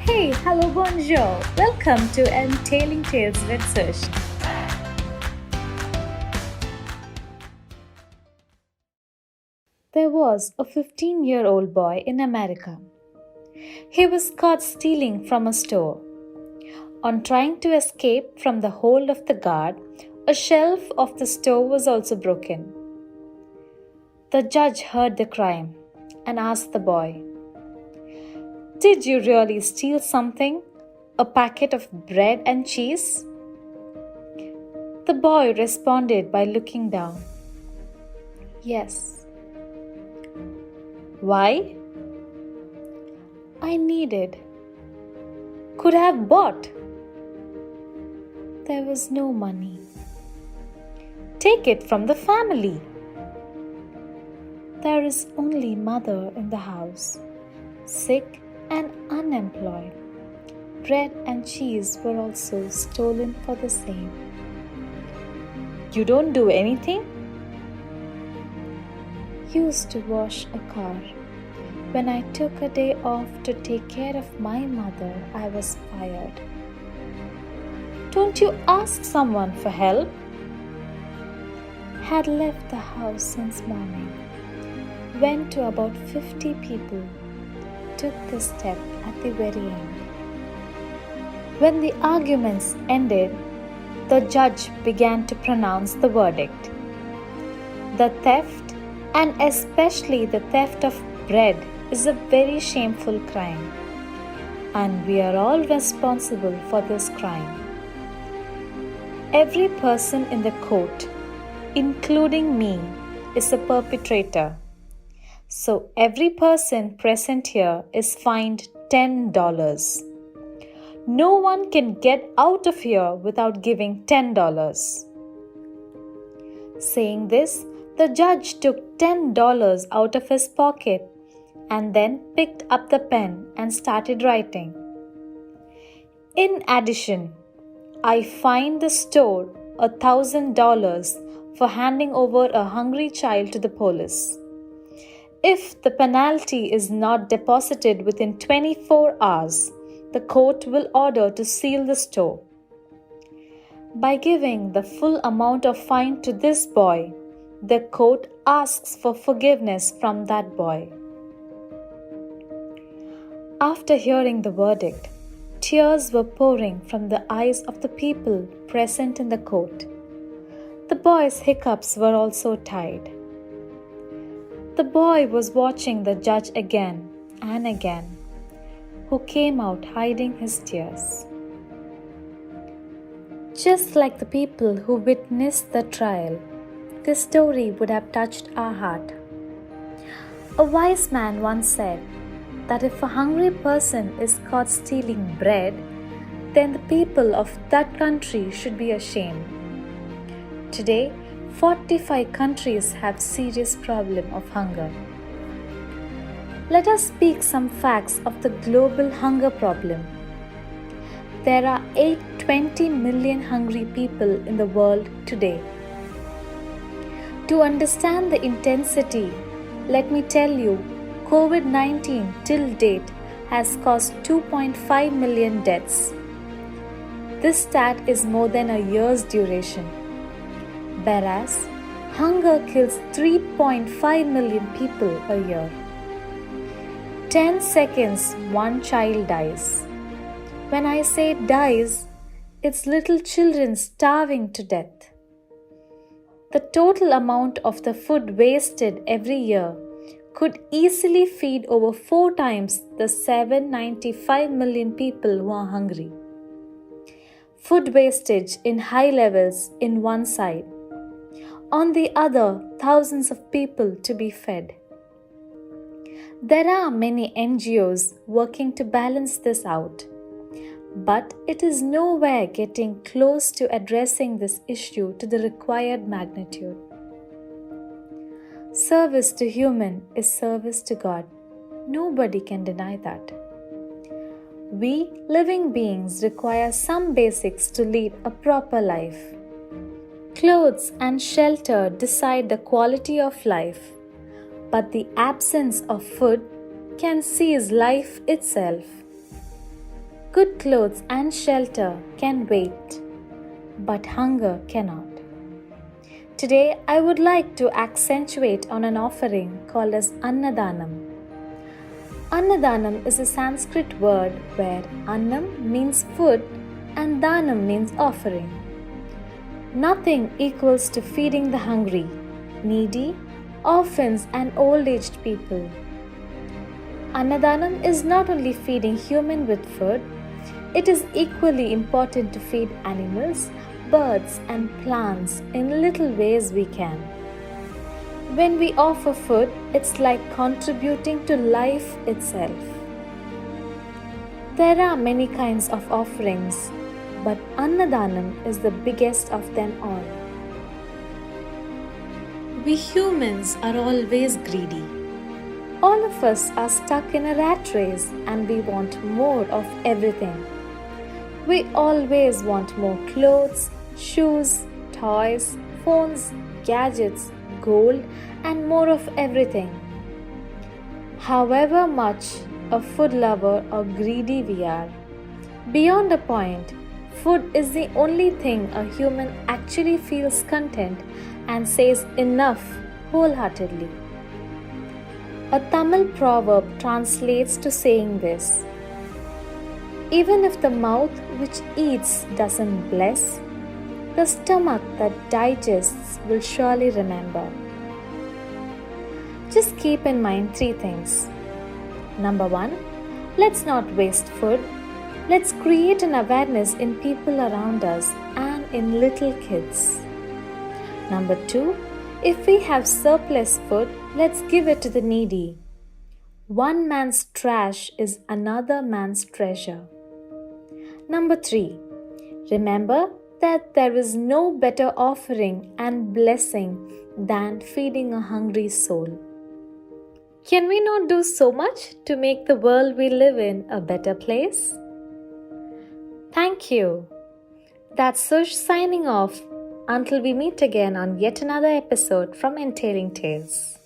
Hey, hello, bonjour. Welcome to Entailing Tales with Sush. There was a 15-year-old boy in America. He was caught stealing from a store. On trying to escape from the hold of the guard, a shelf of the store was also broken. The judge heard the crime and asked the boy, "Did you really steal something? A packet of bread and cheese?" The boy responded by looking down. "Yes." "Why?" "I needed. Could have bought." "There was no money." "Take it from the family." "There is only mother in the house, sick and unemployed. Bread and cheese were also stolen for the same." "You don't do anything?" "Used to wash a car. When I took a day off to take care of my mother, I was fired." "Don't you ask someone for help?" "Had left the house since morning. Went to about 50 people. Took the step at the very end." When the arguments ended, the judge began to pronounce the verdict. The theft, and especially the theft of bread, is a very shameful crime, and we are all responsible for this crime. Every person in the court, including me, is a perpetrator. So every person present here is fined $10. No one can get out of here without giving $10. Saying this, the judge took $10 out of his pocket and then picked up the pen and started writing. "In addition, I fined the store $1,000 for handing over a hungry child to the police. If the penalty is not deposited within 24 hours, the court will order to seal the store." By giving the full amount of fine to this boy, the court asks for forgiveness from that boy. After hearing the verdict, tears were pouring from the eyes of the people present in the court. The boy's hiccups were also tied. The boy was watching the judge again and again, who came out hiding his tears. Just like the people who witnessed the trial, this story would have touched our heart. A wise man once said that if a hungry person is caught stealing bread, then the people of that country should be ashamed. Today, 45 countries have serious problem of hunger. Let us speak some facts of the global hunger problem. There are 820 million hungry people in the world today. To understand the intensity, let me tell you, COVID-19 till date has caused 2.5 million deaths. This stat is more than a year's duration. Whereas, hunger kills 3.5 million people a year. 10 seconds, one child dies. When I say dies, it's little children starving to death. The total amount of the food wasted every year could easily feed over 4 times the 795 million people who are hungry. Food wastage in high levels in one side. On the other, thousands of people to be fed. There are many NGOs working to balance this out, but it is nowhere getting close to addressing this issue to the required magnitude. Service to human is service to God. Nobody can deny that. We living beings require some basics to lead a proper life. Clothes and shelter decide the quality of life, but the absence of food can seize life itself. good clothes and shelter can wait, but hunger cannot. Today, I would like to accentuate on an offering called as Annadanam. Annadanam is a Sanskrit word where Annam means food and Danam means offering. Nothing equals to feeding the hungry, needy, orphans and old-aged people. Annadanam is not only feeding humans with food, it is equally important to feed animals, birds and plants in little ways we can. When we offer food, it's like contributing to life itself. There are many kinds of offerings, but Annadanam is the biggest of them all. We humans are always greedy. All of us are stuck in a rat race and we want more of everything. We always want more clothes, shoes, toys, phones, gadgets, gold, and more of everything. However much a food lover or greedy we are, beyond a point, food is the only thing a human actually feels content and says enough wholeheartedly. A Tamil proverb translates to saying this: even if the mouth which eats doesn't bless, the stomach that digests will surely remember. Just keep in mind 3 things. Number 1, let's not waste food. Let's create an awareness in people around us and in little kids. Number 2, if we have surplus food, let's give it to the needy. One man's trash is another man's treasure. Number 3, remember that there is no better offering and blessing than feeding a hungry soul. Can we not do so much to make the world we live in a better place? Thank you. That's Sush signing off until we meet again on yet another episode from Entailing Tales.